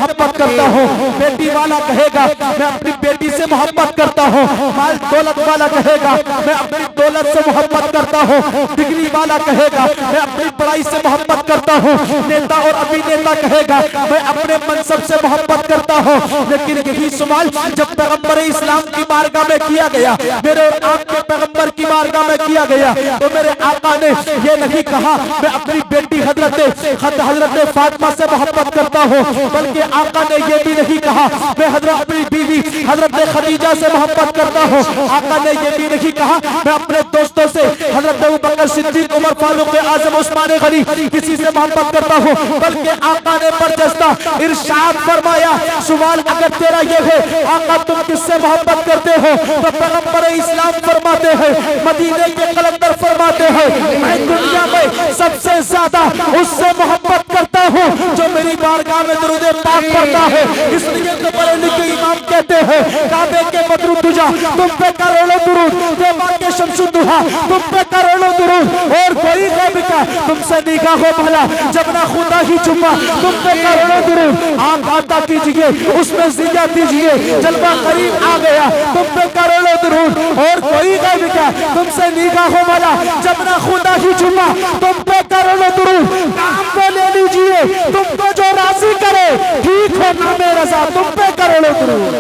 मोहब्बत करता हूँ। बेटी वाला कहेगा मैं अपनी बेटी से मोहब्बत करता हूँ। माल दौलत वाला कहेगा मैं अपनी दौलत से मोहब्बत करता हूँ। डिग्री वाला कहेगा मैं अपनी पढ़ाई से मोहब्बत करता हूँ। नेता और अभिनेता कहेगा मैं अपने मनसब से मोहब्बत करता हूँ। लेकिन यही सवाल जब पैगंबर इस्लाम की बारगाह में किया गया, मेरे और आपके पैगंबर की बारगाह में किया गया, तो मेरे आका ने ये नहीं कहा मैं अपनी बेटी हजरत फातिमा से मोहब्बत करता हूँ, बल्कि आका ने ये भी नहीं कहा मैं अपनी बीवी हजरत खदीजा से मोहब्बत करता हूँ। आका ने ये भी नहीं कहा मैं अपने दोस्तों से हजरत अबू बकर सिद्दीक, उमर फारूक आजम, उस्मान गनी किसी से मोहब्बत करता हूँ, बल्कि आका ने बरजस्ता इरशाद फरमाया सवाल अगर तेरा ये है आका तुम किससे मोहब्बत करते हो, तो पैगंबर इस्लाम फरमाते हैं, मदीने के कलंदर फरमाते हैं मैं दुनिया में सबसे ज्यादा उससे मोहब्बत करता हूँ जो मेरी बारगाह में दुरूद पाक पढ़ता है। इसलिए तो बड़े लिखे इमाम कहते हैं काबे के बदरू तुझा तुम पे करोड़ों दुरूद, देवा के शमसुद्दुहा तुम पे करोड़ों दुरूद, और कोई गैब का तुमसे निगाह हो भला जब ना खुदा ही छुपा तुम पे करोड़ों दुरूद। आंख आता कीजिए उसमें जिया दीजिए, जलवा करीब आ गया तुम पे करोड़ों दुरूद, और कोई गैब का तुमसे निगाह हो भला जब ना खुदा ही छुपा तुम पे करोड़ों दुरूद। काम पे ले लीजिए तुमको जो राजी करे, ठीक हो ना मेरा रजा तुम पे करोड़ों दुरूद।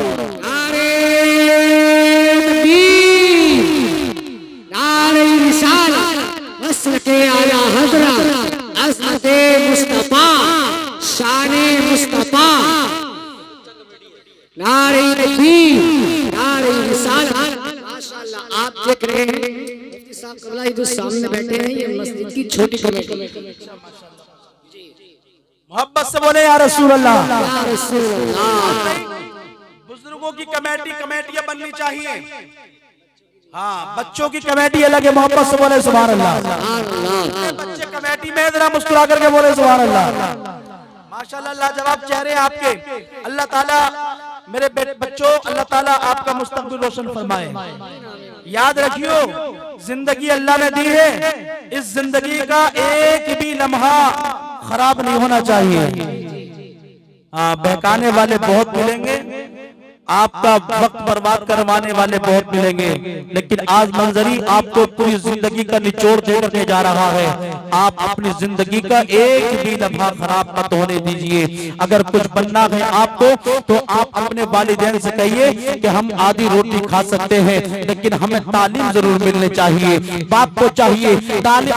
नारे रिसालत वस्ल के आला हज़रत अज़मत मुस्तफा शाने मुस्तफा। नारे तकबीर, नारे रिसालत। माशाअल्लाह आप देख रहे हैं मुफ्ती साहब कबला जो सामने बैठे हैं, ये मस्जिद की छोटी कमेटी। मोहब्बत से बोले या रसूल अल्लाह। या रसूल अल्लाह। बुजुर्गों की कमेटियां बननी चाहिए। हाँ, बच्चों की कमेटी अलग है, मोहब्बत से बोले सुभान अल्लाह। बच्चे कमेटी में जरा मुस्कुरा करके बोले सुभान अल्लाह। माशाल्लाह, लाजवाब चेहरे आपके। अल्लाह ताला मेरे बच्चों, अल्लाह ताला आपका मुस्तकबिल रोशन फरमाए। याद रखियो जिंदगी अल्लाह ने दी है, इस जिंदगी का एक भी लम्हा खराब नहीं होना चाहिए। हाँ, बहकाने वाले बहुत मिलेंगे, आपका वक्त बर्बाद करवाने वाले बहुत मिलेंगे, लेकिन आज मंजरी आपको पूरी जिंदगी का निचोड़ दे करके जा रहा है। आप अपनी जिंदगी का एक भी लम्हा खराब मत होने दीजिए। अगर कुछ बनना है आपको तो आप अपने वालिदैन से कहिए कि हम आधी रोटी खा सकते हैं, लेकिन हमें तालीम जरूर मिलनी चाहिए। बाप को चाहिए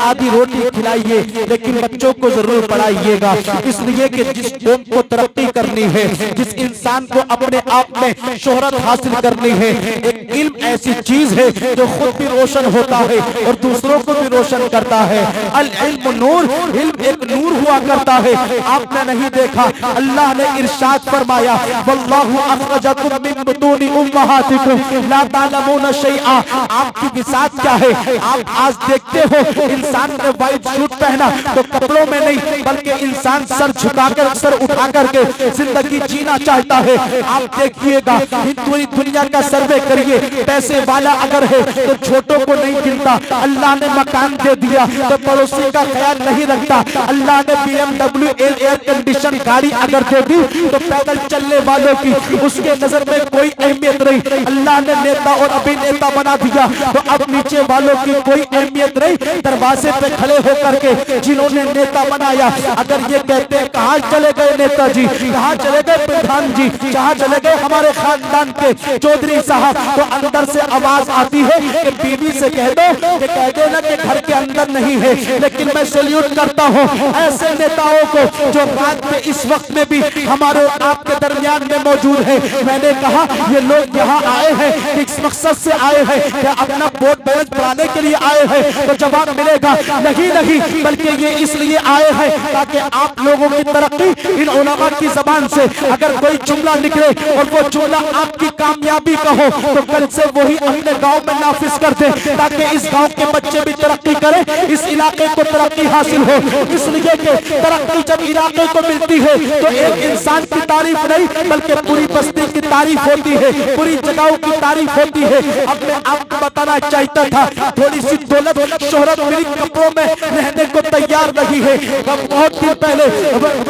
आधी रोटी खिलाइए, लेकिन बच्चों को जरूर पढ़ाइएगा, इसलिए कि जिस कौम को तरक्की करनी है, जिस इंसान को अपने आप में शोहरत हासिल करनी है, एक इल्म ऐसी चीज है जो खुद भी रोशन होता है और दूसरों को भी रोशन करता है। अल इल्म नूर, इल्म एक नूर हुआ करता है। आपने नहीं देखा, अल्लाह ने इरशाद फरमाया वल्लाहु अखरजकुम मिन बुतूनि उम्महातिकुम ला तालमून शैआ। आपकी बिसात क्या है? आप आज देखते हो इंसान ने व्हाइट सूट पहना तो कपड़ों में नहीं, बल्कि इंसान सर झुकाकर, सर उठा करके जिंदगी जीना चाहता है। आप देखिएगा पूरी दुनिया का सर्वे करिए, पैसे वाला अगर है तो छोटों को नहीं गिनता। अल्लाह ने मकान दे दिया तो पड़ोसी का ख्याल नहीं रखता। अल्लाह ने BMW एयर कंडीशन गाड़ी अगर दे दी तो पैदल चलने वालों की उसके नजर में कोई अहमियत नहीं। अल्लाह ने नेता और अभिनेता बना दिया तो अब नीचे वालों की कोई अहमियत नहीं। दरवाजे पे खड़े होकर के जिन्होंने नेता बनाया अगर ये कहते हैं कहाँ चले गए नेताजी, कहाँ चले गए प्रधान जी, कहाँ चले गए हमारे खानदान के चौधरी साहब, तो अंदर से आवाज आती है कि बीवी से कह दो कि कह देना कि घर के अंदर नहीं है। लेकिन मैं सैल्यूट करता हूँ ऐसे नेताओं को जो रात में इस वक्त में भी हमारे आपके दरमियान में मौजूद है। मैंने कहा ये लोग यहाँ आए हैं किस मकसद से आए हैं? क्या अपना वोट बैलेंस बढ़ाने के लिए आए हैं? तो जवाब मिलेगा नहीं नहीं, बल्कि ये इसलिए आए हैं ताकि आप लोगों की तरक्की इन उलमा की जबान से अगर कोई जुमला निकले और वो जुमला रसूलुल्लाह आपकी कामयाबी का हो तो कल से वही अपने गांव में नाफिज कर दे, ताकि इस गांव के बच्चे भी तरक्की करें, इस इलाके को तरक्की हासिल हो। इसलिए कि तरक्की जब इलाके को मिलती है तो एक इंसान की तारीफ नहीं बल्कि पूरी बस्ती की तारीफ होती है, पूरी जगहों की तारीफ होती है। अब मैं आपको बताना चाहता था, थोड़ी सी दौलत शोहरत मेरी कपड़ों में रहने को तैयार नहीं है। बहुत दिन पहले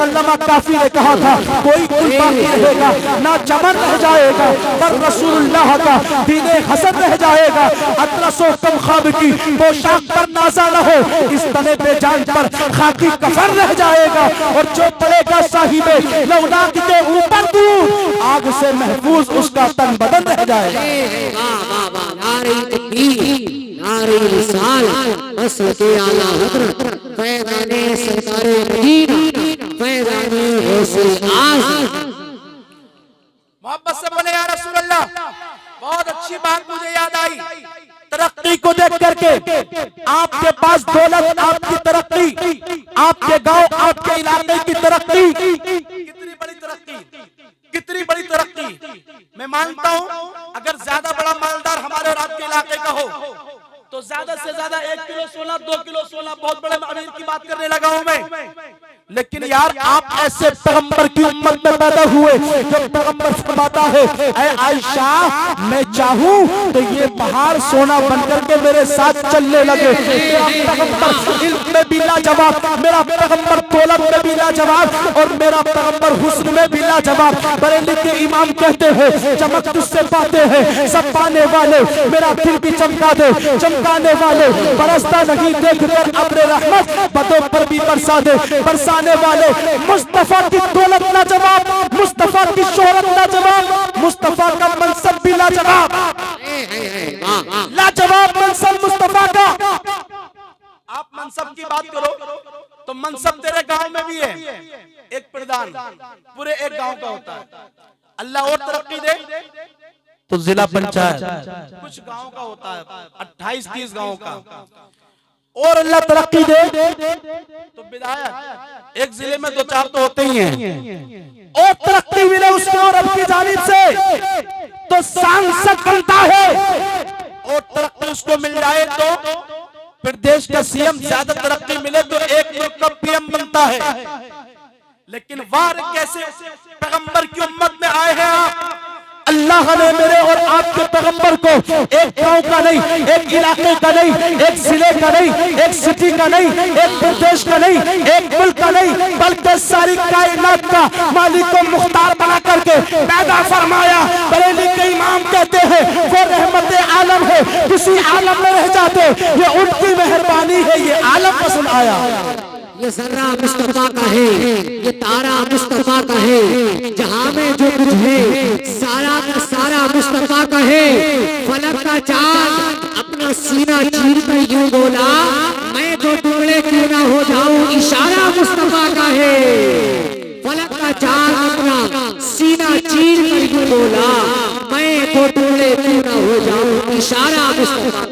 अल्लामा काफी ने कहा था, कोई कुल बाकी रहेगा ना चमन रह जाएगा, पर रसूलुल्लाह का दीने हसन रह जाएगा। अतरसो कम ख्वाब की पोशाक पर नाजा न हो, इस तने पे जान पर खाकी कफन रह जाएगा। और जो पड़ेगा साहिबे लौलाक के ऊपर दूर, आग से महफूज उसका तन बदन रह जाएगा। नारे तकबीर, नारे रिसालत, असर के आला हज़रत फैज़ाने सरकारे मदीना, फैज़ाने गौसे आज़म। मोहब्बत से बोले या रसूल अल्लाह। बहुत अच्छी बात मुझे याद आई, तरक्की को देख करके, आपके पास दौलत, आपकी तरक्की, आपके गांव, आपके इलाके की तरक्की, कितनी बड़ी तरक्की, कितनी बड़ी तरक्की। मैं मानता हूं अगर ज्यादा बड़ा मालदार हमारे और आपके इलाके का हो तो ज्यादा से ज्यादा 1 किलो सोना, 2 किलो सोना, बहुत बड़े अमीर की बात करने लगा हूं मैं। लेकिन यार आप ऐसे पैगंबर की उम्मत में पैदा हुए जो पैगंबर फरमाता है, ऐ आयशा मैं चाहूं तो ये पहाड़ सोना बनकर के मेरे साथ चलने लगे। मेरा पैगंबर इल्म में भी लाजवाब, मेरा पैगंबर दौलत में भी लाजवाब, और मेरा पैगंबर हुस्न में भी लाजवाब। बरेली के इमाम कहते हैं, चमक तुझसे पाते हैं सब पाने वाले, मेरा दिल भी चमका दे चमकाने वाले, बरसता नहीं देख कर अब्र रहमत, बदों पर भी बरसा दे बरसाने वाले। मुस्तफा की दौलत लाजवाब, मुस्तफा की शोहरत लाजवाब, मुस्तफा का मनसब भी लाजवाब, लाजवाब मनसब मुस्तफा का। आप मनसब की बात करो तो मनसब तेरे गांव में भी है, एक प्रधान पूरे एक गांव का होता है। अल्लाह और तरक्की दे तो जिला पंचायत कुछ गांव का होता है, 28-30 गांव का, और अल्लाह तरक्की दे तो विधायक एक जिले में 2-4 तो होते ही हैं, और तरक्की मिले उसको और रब की जानिब से तो सांसद बनता है, और तरक्की उसको मिल जाए तो फिर देश का सीएम, ज्यादा तरक्की मिले तो एक मुल्क का पीएम बनता है। लेकिन वार कैसे पैगंबर की उम्मत में आए हैं आप। अल्लाह ने मेरे और आपके पैगंबर को एक गांव का नहीं, एक इलाके का नहीं, एक जिले का नहीं, एक सिटी का नहीं, एक प्रदेश का नहीं, एक मुल्क का नहीं, बल्कि सारी कायनात का मालिक को मुख्तार बना करके पैदा फरमाया। बरेली के इमाम कहते हैं वो रहमत आलम है, किसी आलम में रह जाते, ये उनकी मेहरबानी है, ये आलम पसंद आया। ये जर्रा मुस्तफा का है, ये तारा मुस्तफा का है, जहां में जो कुछ है सारा का सारा मुस्तफा का है। फलक का चांद अपना सीना चीर कर यूं बोला, मैं तो टुकड़े क्यों ना हो जाऊं, इशारा मुस्तफा का है। फलक का चांद अपना सीना चीर कर यूं बोला, मैं तो टुकड़े क्यों ना हो जाऊं, इशारा मुस्तफा।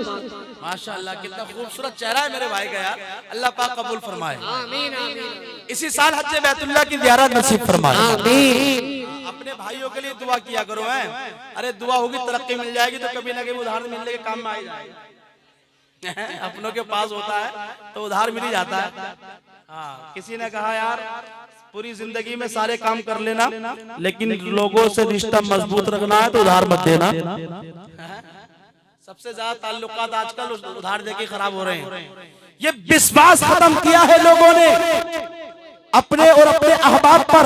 माशाअल्लाह कितना खूबसूरत चेहरा है मेरे भाई का यार, अल्लाह पाक कबूल फरमाए। आमीन आमीन। इसी साल हज बैतुल्लाह की ज़ियारत नसीब फरमाए। आमीन। अपने भाइयों के लिए दुआ किया करो हैं, अरे दुआ होगी तरक्की मिल जाएगी तो कभी ना कभी उधार मिलने के काम में आ जाएगा। अपनों के पास होता है तो उधार मिल ही जाता है। हाँ, किसी ने कहा यार पूरी जिंदगी में सारे काम कर लेना, लेकिन लोगों से रिश्ता मजबूत रखना है तो उधार मत देना। सबसे ज्यादा ताल्लुकात आजकल उधार देके खराब हो रहे हैं। ये विश्वास खत्म किया है लोगों ने अपने और अपने अहबाब पर।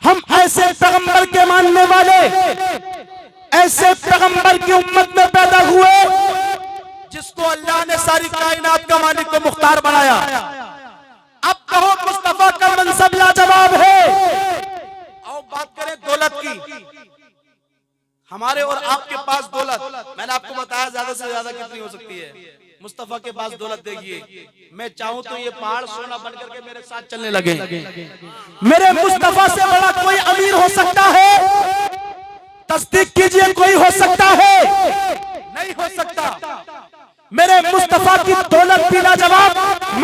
हम ऐसे पैगंबर के मानने वाले, ऐसे पैगंबर की उम्मत में पैदा हुए जिसको अल्लाह ने सारी कायनात का मालिक को मुख्तार बनाया। अब कहो मुस्तफा का मनसब लाजवाब है। आओ बात करें दौलत की। हमारे और आपके पास दौलत, मैंने आपको बताया ज्यादा से ज्यादा कितनी हो सकती है। मुस्तफा के पास दौलत देखिए, मैं चाहूं तो ये पहाड़ सोना बन करके मेरे साथ चलने लगे। मेरे मुस्तफा से बड़ा कोई अमीर हो सकता है? तस्दीक कीजिए, कोई हो सकता है? नहीं हो सकता। मेरे मुस्तफा की दौलत भी लाजवाब,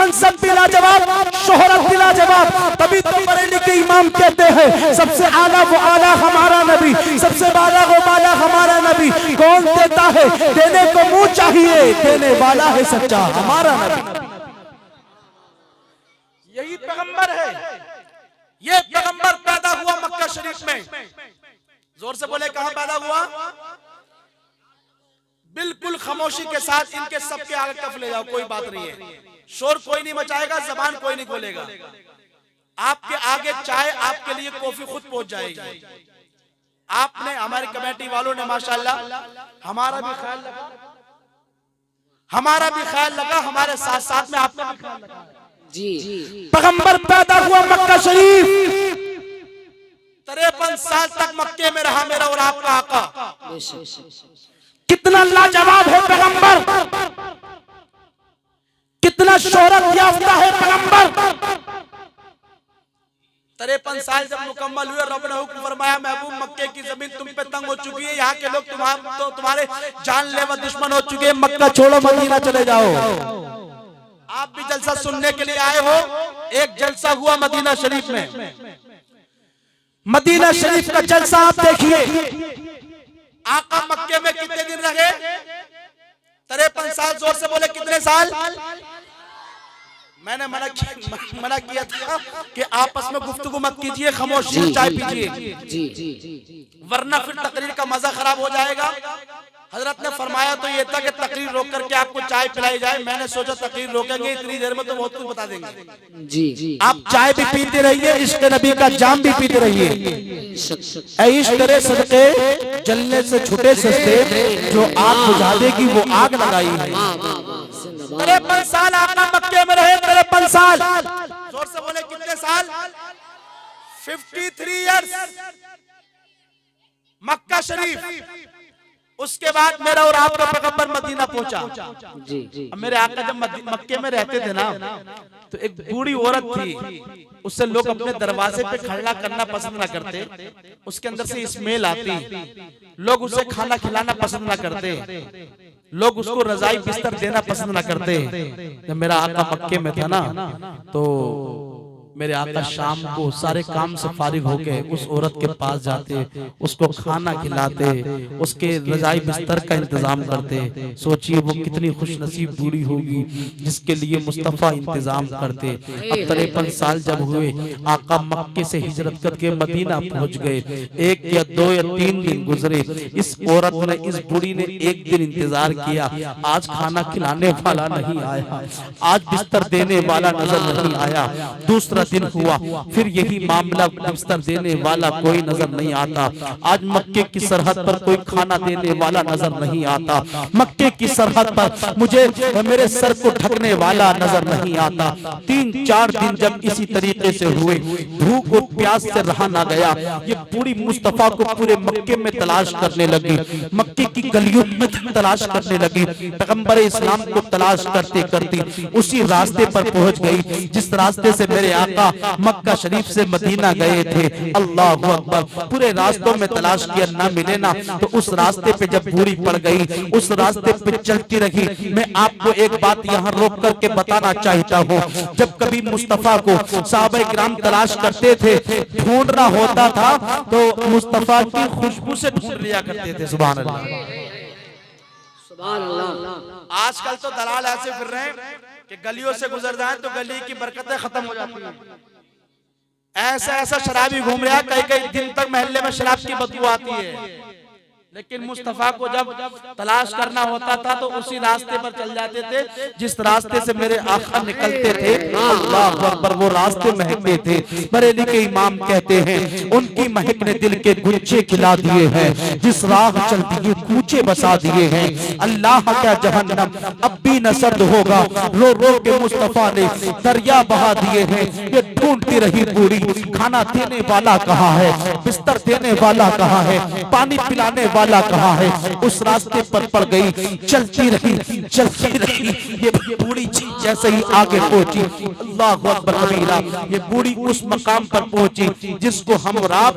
मनसब भी लाजवाब, शोहरत भी लाजवाब। तभी तो बरेली के इमाम कहते हैं सबसे आला वो आला हमारा नबी, सबसे बाला वो बाला हमारा नबी। कौन देता है, देने को मुंह चाहिए, देने वाला है सच्चा हमारा नबी। यही पैगंबर है, ये पैगंबर पैदा हुआ मक्का शरीफ में। जोर से बोले कहां पैदा हुआ? बिल्कुल खामोशी के साथ इनके सबके आगे कफ ले जाओ, कोई बात नहीं है, शोर कोई नहीं मचाएगा, जबान कोई नहीं खोलेगा। आपके आगे चाय, आपके लिए कॉफी खुद पहुंच जाएगी। आपने, हमारी कमेटी वालों ने माशाल्लाह हमारा भी ख्याल लगा, हमारे साथ साथ में आपका भी ख्याल लगा। जी पैगंबर पैदा हुआ मक्का शरीफ, 53 साल तक मक्के में रहा मेरा और आपका आका। कितना लाजवाब है पैगंबर, कितना शोहरत याफ्ता है पैगंबर। 53 साल जब मुकम्मल हुए, रब ने हुक्म फरमाया महबूब मक्के की जमीन तुम पे तंग हो चुकी है, यहाँ के लोग तुम्हारे जानलेवा दुश्मन हो चुके हैं, मक्का छोड़ो मदीना चले जाओ। आप भी जलसा सुनने के लिए आए हो। एक जलसा हुआ मदीना शरीफ में, मदीना शरीफ का जलसा आप देखिए। आका मक्के में कितने दिन रहे? 53 साल। जोर से बोले कितने साल? मैंने मना किया था कि आपस में गुफ्तगू मत कीजिए, खामोशी चाय पीजिए, वरना फिर तकरीर का मजा खराब हो जाएगा। हजरत ने फरमाया तो ये था कि तकरीर रोक करके आपको चाय पिलाई जाए। मैंने सोचा तकरीर रोकेंगे, इतनी देर में तो बहुत कुछ बता देंगे। जी आप चाय भी पीते रहिए, इश्क नबी का जाम भी पीते रहिए। इश्क करे सदके जलने से छुटे सस्ते, जो आग बुझा देगी वो आग लगाई है। 53 साल आका मक्के में रहे, 53 साल। जोर से बोले कितने साल? 53 इयर्स मक्का शरीफ। उसके बाद मेरा और आपका पैगंबर मदीना पहुंचा। जी मेरे आका जब मक्के में रहते थे ना, तो एक बूढ़ी औरत थी, उससे लोग अपने दरवाजे पे खड़ा करना पसंद ना करते, उसके अंदर से स्मेल आती, लोग उसे खाना खिलाना पसंद ना करते, लोग उसको रजाई बिस्तर देना पसंद ना करते। जब मेरा आका मक्के में था ना, तो मेरे आका शाम को सारे काम से फारिग होके उस औरत के पास जाते, उसको खाना खिलाते, उसके रजाई बिस्तर का इंतजाम करते। सोचिए वो कितनी खुशनसीब बूढ़ी होगी जिसके लिए मुस्तफा इंतजाम करते। अब 53 साल जब हुए, आका मक्के से हिजरत करके मदीना पहुंच गए। 1 या 2 या 3 दिन गुजरे, इस औरत ने, इस बूढ़ी ने 1 दिन इंतजार किया। आज खाना खिलाने वाला नहीं आया, आज बिस्तर देने वाला नजर नहीं आया। दूसरा दिन हुआ, फिर यही मामला, बिस्तर देने वाला कोई नजर नहीं आता। आज मक्के की सरहद पर कोई खाना देने वाला नजर नहीं आता। मक्के की सरहद पर मुझे मेरे सर को ढकने वाला नजर नहीं आता। 3-4 दिन जब इसी तरीके से हुए, भूख और प्यास से रहा ना गया, ये पूरी मुस्तफा को पूरे मक्के में तलाश करने लगी, मक्के की गलियों में तलाश करने लगी। पैगंबर इस्लाम को तलाश करते करते उसी रास्ते पर पहुंच गई जिस रास्ते से मेरे आका मक्का शरीफ से मदीना गए थे। अल्लाह अकबर। पूरे रास्तों में तलाश किया, ना मिले ना, तो उस रास्ते पे जब बूढ़ी पड़ गई, उस रास्ते पे चलती रही। मैं आपको एक बात यहाँ रोक करके बताना चाहता हूँ, जब कभी मुस्तफा को सहाबा किराम तलाश करते थे, ढूंढना होता था, तो मुस्तफा की खुशबू से ढूंढ लिया करते थे। सुभान अल्लाह, सुभान अल्लाह। आजकल तो दलाल ऐसे फिर रहे हैं कि गलियों से गुजर जाए तो गली की बरकतें खत्म हो जाती हैं। ऐसा शराबी घूम रहा, कई दिन तक मोहल्ले में शराब की बदबू आती है। लेकिन मुस्तफा को जब तलाश करना होता था तो उसी रास्ते पर चल जाते थे जिस रास्ते से मेरे आका निकलते थे। अल्लाह अकबर। वो रास्ते महकते थे। बरेली के इमाम कहते हैं उनकी महक ने दिल के गुच्छे खिला दिए हैं, जिस राह चलती है कूचे बसा दिए हैं। अल्लाह का जहन्नम अब भी न सर्द होगा, रो रो के मुस्तफा ने दरिया बहा दिए हैं। ये ढूंढती रही बूढ़ी, खाना देने वाला कहाँ है, बिस्तर देने वाला कहाँ है, पानी पिलाने वाला कहाँ है, उस रास्ते पर पड़ गई, चलती रही। ये बूढ़ी चीज जैसे ही आगे पहुंची, अल्लाहु अकबर कबीरा, ये बूढ़ी उस मकाम पर पहुंची जिसको हम और आप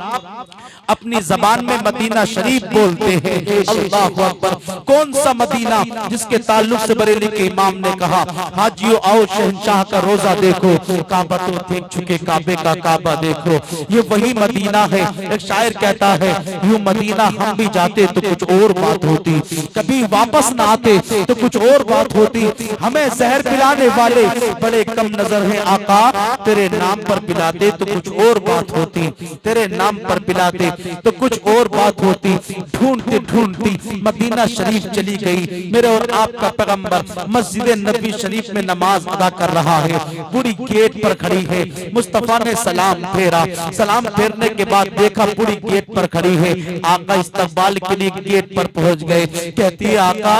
अपनी जबान में मदीना शरीफ बोलते हैं। अल्लाहु अकबर। कौन सा मदीना जिसके ताल्लुक से बरेली के इमाम ने कहा, हाजियो आओ शहंशाह का रोजा देखो, काबा तो देख चुके, काबे का काबा देखो। ये वही मदीना है। एक शायर कहता है, यूं मदीना हम भी जाते तो कुछ और बात होती, कभी वापस ना आते तो कुछ और बात होती। हमें जहर पिलाने वाले बड़े कम नजर हैं आका, तेरे नाम पर पिलाते तो कुछ और बात होती, तेरे नाम पर पिलाते तो कुछ और बात होती। ढूंढती ढूंढती मदीना शरीफ चली गई। मेरे और आपका पैगंबर मस्जिद नबी शरीफ में नमाज अदा कर रहा है, पूरी गेट पर खड़ी है। मुस्तफा ने सलाम फेरा, सलाम फेरने के बाद देखा पूरी गेट पर खड़ी है। आका इस्तकबाल के लिए गेट पर पहुंच गए। कहती है, आका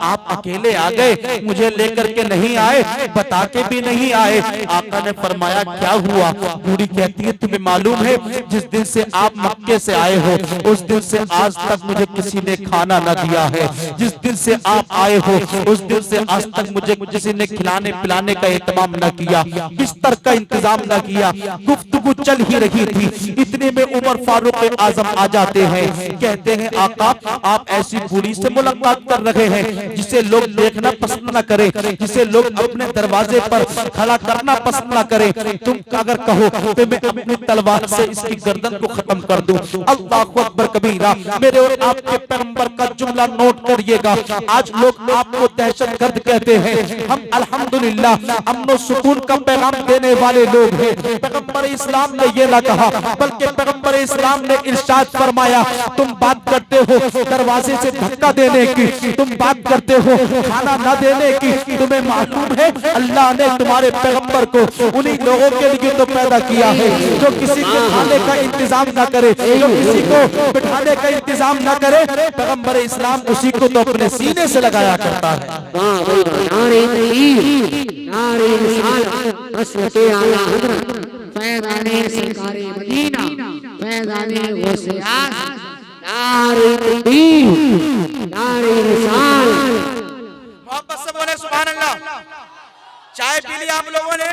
आप अकेले आ गए, मुझे लेकर के नहीं आए, बता के भी नहीं आए। आका ने फरमाया, क्या हुआ? बूढ़ी कहती है, तुम्हें मालूम है जिस दिन से आप मक्के से आए हो उस दिन से आज तक मुझे किसी ने खाना न दिया है। जिस दिन से आप आए हो उस दिन से आज तक मुझे किसी ने खिलाने पिलाने का एहतमाम न किया, बिस्तर का इंतजाम न किया। गुफ्तगू चल ही रही थी, इतने में उमर फारूक आजम आ जाते हैं। कहते हैं, आका आप ऐसी बूढ़ी से मुलाकात कर रहे हैं जिसे लोग देखना पसंद न करें, जिसे लोग अपने दरवाजे पर खड़ा करना पसंद न करें। तुम अगर कहो तो मैं अपनी तलवार से इसकी गर्दन को खत्म कर दूं। अल्लाहु अकबर कबीरा। मेरे और आपके पैगंबर का जुमला नोट करिएगा। आज लोग आपको दहशतगर्द कहते हैं, हम अल्हम्दुलिल्लाह अमन सुकून का पैगाम देने वाले लोग हैं। पैगंबर इस्लाम ने ये ना कहा, बल्कि पैगंबर इस्लाम ने इरशाद फरमाया, तुम बात करते हो दरवाजे से धक्का देने की, तुम बात करते हो खाना न देने की। तुम्हें मालूम है अल्लाह ने तुम्हारे पैगंबर को उन्हीं लोगों के लिए तो पैदा किया है जो किसी के खाने का इंतजाम न करे, जो किसी को बिठाने का इंतजाम न करे। पैगंबर इस्लाम उसी को तो अपने सीने से लगाया करता है। मोहब्बत से बोले सुभान अल्लाह। चाय पी लिया आप लोगों ने,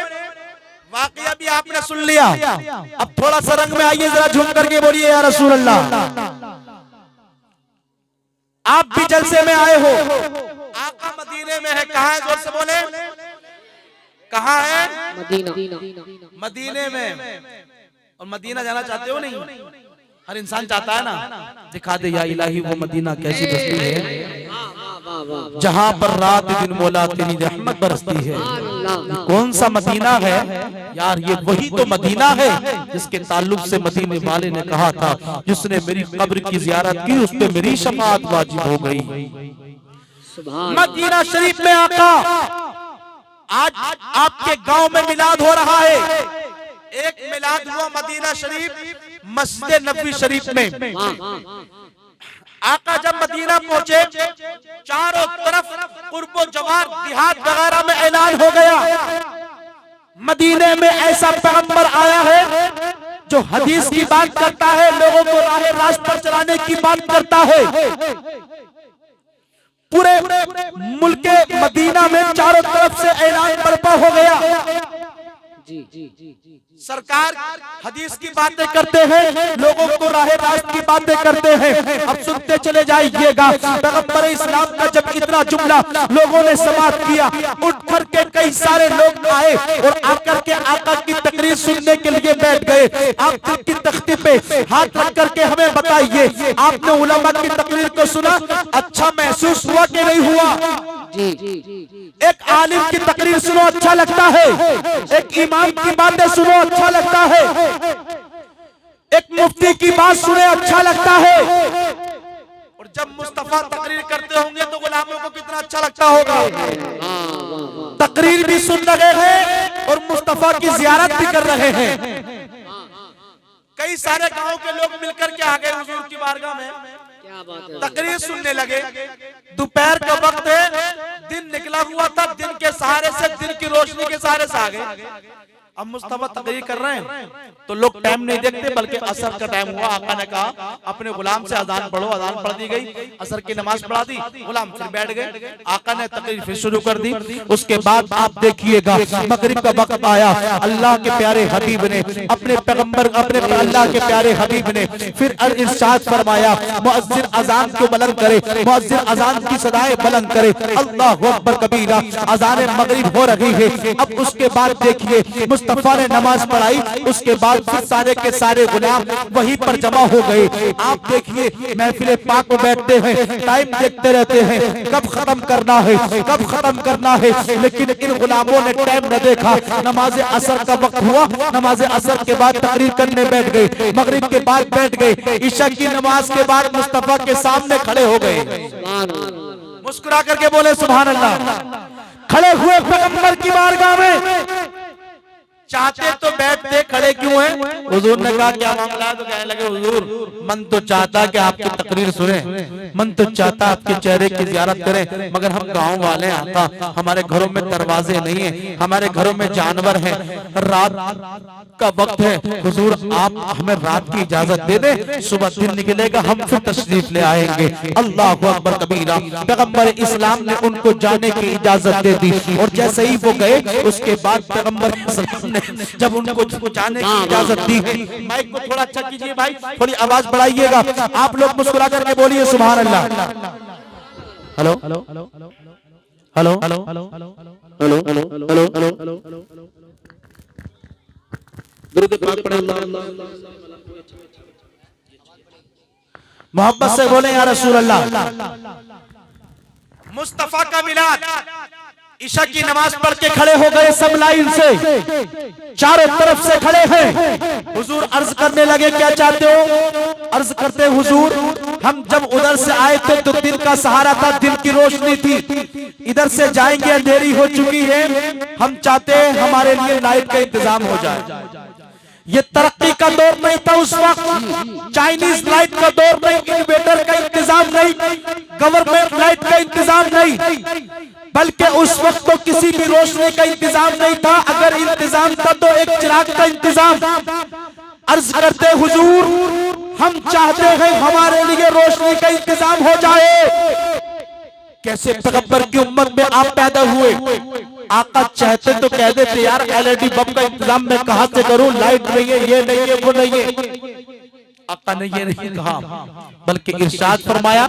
वाकया भी आपने सुन लिया। अब थोड़ा सा रंग में आइए, जरा झूम करके बोलिए या रसूल अल्लाह। आप भी जलसे में आए हो, आका मदीने में है। कहाँ है? जोर से बोले, कहाँ है? मदीने में। और मदीना जाना चाहते हो? नहीं, हर इंसान चाहता है ना। दिखा दे या इलाही वो मदीना कैसी बस्ती है जहाँ पर रात दिन मौला तेरी रहमत बरसती है। कौन सा मदीना है यार? ये वही तो मदीना है जिसके ताल्लुक से मदीने वाले ने कहा था, जिसने मेरी कब्र की जियारत की उस पे मेरी शफाअत वाजिब हो गई। मदीना शरीफ में आका, आज आपके गांव में मिलाद हो रहा है। एक मिलाद हुआ मदीना शरीफ मस्जिद नबी शरीफ में। आका जब मदीना पहुंचे, चारों तरफ कुर्बो जवार देहात वगैरह में ऐलान हो गया, मदीने में ऐसा पैगंबर आया है जो हदीस की बात करता है, लोगों को राह रास्त पर चलाने की बात करता है। पूरे मुल्क मदीना में चारों तरफ से ऐलान बर्पा हो गया। सरकार हदीस की बातें करते हैं, लोगों को राह रास्त की बातें करते हैं। अब सुनते चले जाइएगा। पैगंबर इस्लाम का जब इतना जुमला लोगों ने समाप्त किया, उठ करके कई सारे लोग आए और आकर के आका की तकरीर सुनने के लिए बैठ गए। आप दिल की तख्ती पे हाथ रख करके हमें बताइए, आपने उलमा की तकरीर को सुना, अच्छा महसूस हुआ कि नहीं हुआ? एक आलिम की तकरीर सुनो, अच्छा लगता है। एक इमाम की बातें सुनो, अच्छा लगता है। एक मुफ्ती की बात सुने, अच्छा लगता है। और जब मुस्तफा तकरीर करते होंगे तो गुलामों को कितना अच्छा लगता होगा। तकरीर भी सुन रहे हैं और मुस्तफा की जियारत भी कर रहे हैं। कई सारे गांव के लोग मिलकर के आ गए हुजूर की बारगाह में, तकरीर सुनने लगे। दोपहर का वक्त है, दिन निकला हुआ था, दिन के सहारे से, दिन की रोशनी के सहारे से आ गए। अब मुस्तफा तकरीर कर रहे हैं तो लोग टाइम नहीं देखते, बल्कि असर का टाइम हुआ, आका ने कहा अपने गुलाम से अजान पढ़ो, अजान पढ़ दी गई, असर की नमाज पढ़ा दी, गुलाम फिर बैठ गए, आका ने तकरीर फिर शुरू कर दी। उसके बाद आप देखिएगा मगरिब का वक्त आया, अल्लाह के प्यारे हबीब ने अपने पैगंबर अपने अल्लाह के प्यारे हबीब ने फिर इरशाद फरमाया, मुअज्जिन अजान को बुलंद करे, मुअज्जिन अजान की सदाएं बुलंद करे, अल्लाहु अकबर कबीरा, अजान मगरिब हो रही है। अब उसके बाद देखिए मुस्तफा ने नमाज पढ़ाई, उसके बाद फिर सारे के सारे गुलाम वहीं पर जमा हो गए। आप देखिए महफिल पाक में बैठते हैं, टाइम देखते रहते हैं कब खत्म करना है, कब खत्म करना है, लेकिन इन गुलामों ने टाइम न देखा। नमाज असर का वक्त हुआ, नमाज असर के बाद तकरीर करने बैठ गए, मगरिब के बाद बैठ गए, ईशा की नमाज के बाद मुस्तफा के सामने खड़े हो गए, मुस्कुरा करके बोले सुभान अल्लाह। खड़े हुए पैगंबर की बारगाह में, चाहते तो बैठते, खड़े क्यों हैं? हुजूर ने कहा क्या मामला है? तो कहने लगे हुजूर मन तो चाहता कि आपकी तकरीर सुने, मन तो चाहता आपके चेहरे की ज़ियारत करें, मगर हम गांव वाले आका, हमारे घरों में दरवाजे नहीं है, हमारे घरों में जानवर हैं, रात का वक्त है, हुजूर आप हमें रात की इजाजत दे दें, सुबह दिन निकलेगा हम फिर तशरीफ ले आएंगे। अल्लाहु अकबर कबीरा। पैगंबर इस्लाम ने उनको जाने की इजाजत दे दी, और जैसे ही वो गए उसके बाद पैगंबर ने जब उनको जाने की इजाजत दी है, माइक को थोड़ा अच्छा कीजिए भाई, थोड़ी आवाज बढ़ाइएगा, आप लोग मुस्कुरा करके बोलिए सुभान अल्लाह। Hello hello hello hello hello hello hello hello मोहब्बत से बोले या रसूल अल्लाह। मुस्तफा का मिलाद, ईशा की नमाज पढ़ के खड़े हो गए, सब लाइन से चारों तरफ से खड़े हैं। हुजूर अर्ज करने लगे क्या चाहते हो? अर्ज करते हुजूर हम जब उधर से आए थे तो दिन का सहारा था, दिन की रोशनी थी, इधर से जाएंगे अंधेरी हो चुकी है, हम चाहते हैं हमारे लिए लाइट का इंतजाम हो जाए। ये तरक्की का दौर नहीं था उस वक्त, चाइनीज लाइट का दौर नहीं, इन्वर्टर का इंतजाम नहीं, गवर्नमेंट लाइट का इंतजाम नहीं, बल्कि उस वक्त तो किसी भी रोशनी का इंतजाम नहीं था, अगर इंतजाम था तो एक चिराग का इंतजाम। अर्ज करते हुजूर हम चाहते हैं हमारे लिए रोशनी का इंतजाम हो जाए। कैसे पैगंबर की उम्मत में आप पैदा हुए? आका चाहते तो कह देते यार एलईडी बल्ब का इंतजाम मैं कहां से करूं, लाइट नहीं है, ये नहीं है, वो नहीं है। आका ने ये नहीं कहा, बल्कि इरशाद फरमाया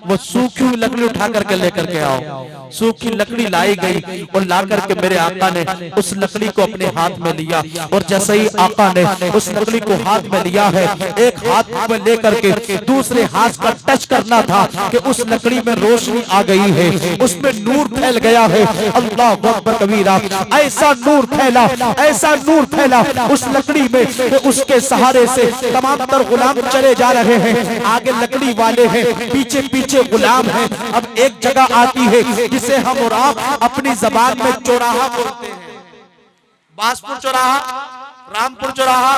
वो सूखी लकड़ी उठा करके लेकर के आओ। सूखी लकड़ी लाई गई और ला करके मेरे आका ने उस लकड़ी को अपने हाथ में लिया, और जैसे ही आका ने उस लकड़ी को हाथ में लिया है, एक हाथ में लेकर के दूसरे हाथ का टच करना था कि उस लकड़ी में रोशनी आ गई है, उसमें नूर फैल गया है। अल्लाह अकबर कबीरा। ऐसा नूर फैला, ऐसा नूर फैला उस लकड़ी में कि उसके सहारे से तमाम तर गुलाम चले जा रहे हैं। आगे लकड़ी वाले हैं, पीछे पीछे गुलाम हैं। अब एक जगह आती है जिसे हम और आप अपनी जबान में चौराहा बोलते हैं, बासपुर चौराहा, रामपुर चौराहा,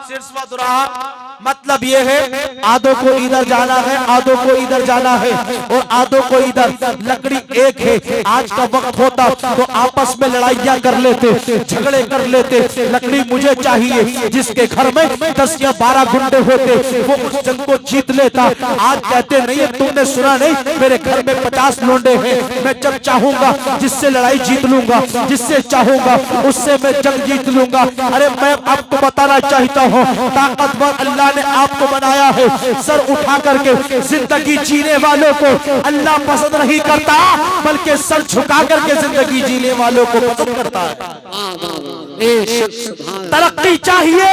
सिरसवा चौराहा। मतलब ये है आधों को इधर जाना है, आधों को इधर जाना है, और आधों को इधर। लकड़ी एक है। आज का वक्त होता तो आपस में लड़ाइयां कर लेते, झगड़े कर लेते, लकड़ी मुझे चाहिए। जिसके घर में 10 या 12 गुंडे होते वो उस जंग को जीत लेता। आज कहते नहीं है, तुमने सुना नहीं मेरे घर में 50 लोंडे हैं, मैं जब चाहूंगा जिससे लड़ाई जीत लूंगा, जिससे चाहूंगा उससे मैं जंग जीत लूंगा। अरे मैं आपको बताना चाहता हूँ, ताकतवर अल्लाह ने आपको बनाया है। सर उठा करके जिंदगी जीने वालों को अल्लाह पसंद नहीं करता, बल्कि सर झुका करके जिंदगी जीने वालों को पसंद करता है। तरक्की चाहिए,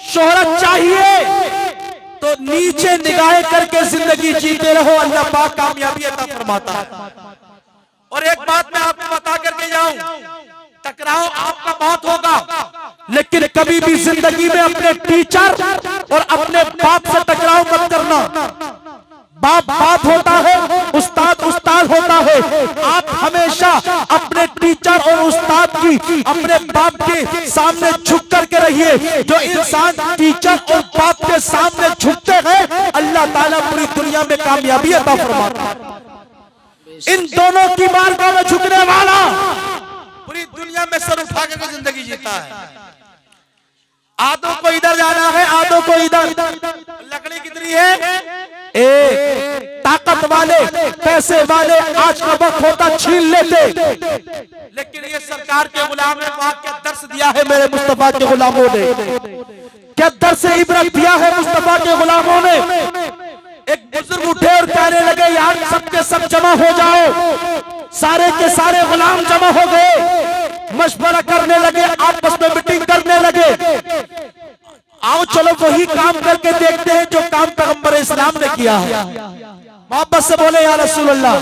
शोहरत चाहिए तो नीचे निगाहें करके जिंदगी जीते रहो, अल्लाह पाक कामयाबी अता फरमाता है। और एक बात मैं आपको बता करके जाऊं, टकराव आपका बहुत होगा, लेकिन कभी भी जिंदगी में अपने टीचर और अपने बाप से टकराव मत करना। बाप बाप होता है, उस्ताद उस्ताद होता है। आप हमेशा अपने टीचर और उस्ताद की, अपने बाप के सामने झुक करके रहिए। जो इंसान टीचर और बाप के सामने झुकते हैं, अल्लाह ताला पूरी दुनिया में कामयाबी अता फरमाता है। इन दोनों की बारगाह में झुकने वाला पूरी दुनिया में सर उठा करके जिंदगी जीता है। आधों को इधर जाना है, आधों को इधर। लकड़ी कितनी है? एक। ताकत वाले, पैसे वाले आज का वक्त होता छीन लेते, लेकिन ये सरकार के गुलाम ने वहां क्या दर्श दिया है मेरे मुस्तफा के गुलामों ने, क्या दर्श इबरत दिया है मुस्तफा के गुलामों ने। एक बुजुर्ग उठे और कहने लगे यार सबके सब जमा हो जाओ। सारे के सारे गुलाम जमा हो गए, मशवरा करने लगे, आपस में मीटिंग करने लगे। आओ चलो वही काम करके देखते हैं जो काम पैगंबर इस्लाम ने किया है। मोहब्बत से बोले या रसूल अल्लाह।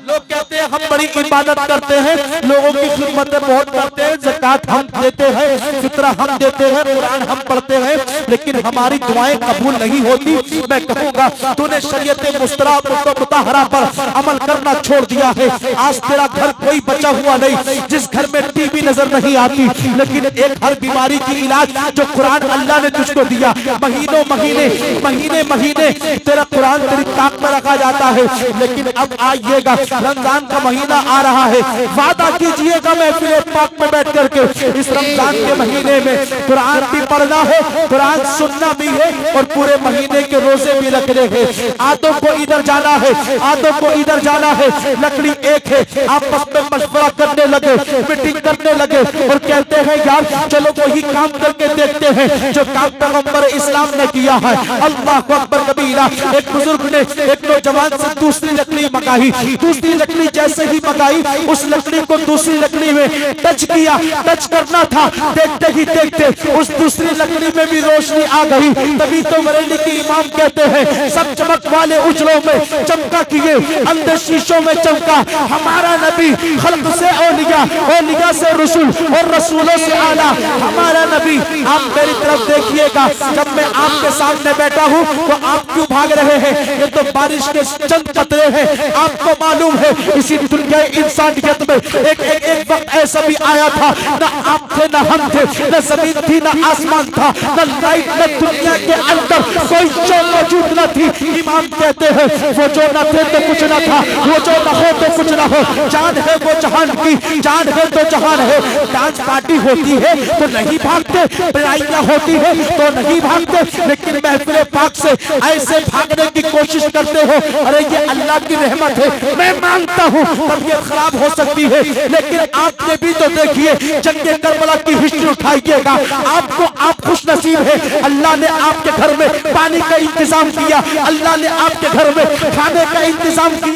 लोग कहते हैं हम बड़ी इबादत करते हैं, लोगों की खिदमतें बहुत करते हैं, ज़कात हम देते हैं, फितरा हम देते हैं, कुरान हम पढ़ते हैं, लेकिन हमारी दुआएं कबूल नहीं होती। मैं कहूँगा तूने शरीयत मुतहरा पर अमल करना छोड़ दिया है। आज तेरा घर कोई बचा हुआ नहीं, जिस घर में टीवी नजर नहीं आती, लेकिन एक हर बीमारी की इलाज जो कुरान अल्लाह ने तुझको दिया। महीनों महीने महीने महीने तेरा कुरान तेरी ताक में रखा जाता है, लेकिन अब आइएगा रमजान का महीना आ रहा है, वादा कीजिएगा महफिल पाक में बैठ करके इस रमजान के महीने में कुरान भी पढ़ना है, कुरान सुनना भी है और पूरे महीने के रोजे भी रखने हैं। आधों को इधर जाना है, आधों को इधर जाना है। लकड़ी एक है, आपस में मशवरा करने लगे, मीटिंग करने लगे और कहते हैं यार चलो वही काम करके देखते हैं जो काम पैगंबर इस्लाम ने किया है। अल्लाह अकबर कबीरा। एक बुजुर्ग ने एक नौजवान से दूसरी लकड़ी मंगाई, दूसरी लकड़ी जैसे ही मंगाई उस लकड़ी को दूसरी लकड़ी में टच किया, टच करना था, देखते ही देखते उस दूसरी लकड़ी में भी रोशनी आ गई। तभी तो बरेली के इमाम कहते हैं सब चमक वाले उजलों में चमका किए, अंदर शीशों में चमका। हमारा नबी खल्क से औलिया, औलिया से रसूल और रसूलों से आला हमारा नबी। आप मेरी तरफ देखिएगा, जब मैं आपके सामने बैठा हूँ तो आप क्यों भाग रहे हैं? ये तो बारिश के चंद कतरे हैं। आपको मालूम है इसी दुनिया इंसानियत में एक वक्त ऐसा भी आया था, न आप थे न हम थे, न जमीन थी न आसमान था, न लाइट न दुनिया के अंदर कोई जो मौजूद न थी। इमाम कहते हैं वो जो न थे तो कुछ न था, वो जो न हो तो कुछ न हो। जान है वो जहान की, जान है तो जहान है। डांस पार्टी होती है तो नहीं भागते, लड़ाइयाँ होती है तो नहीं भागते, लेकिन महफिल पाक से ऐसे भागने की कोशिश करते हो। अरे ये अल्लाह की रहमत है, मैं मानता हूँ तबीयत खराब हो सकती है, लेकिन आपने भी तो देखिए जंगे करबला की हिस्ट्री उठाइएगा। आपको आप खुश नसीब है, अल्लाह ने आपके घर में पानी का इंतजाम किया, अल्लाह ने आपके घर में खाने का इंतजाम किया।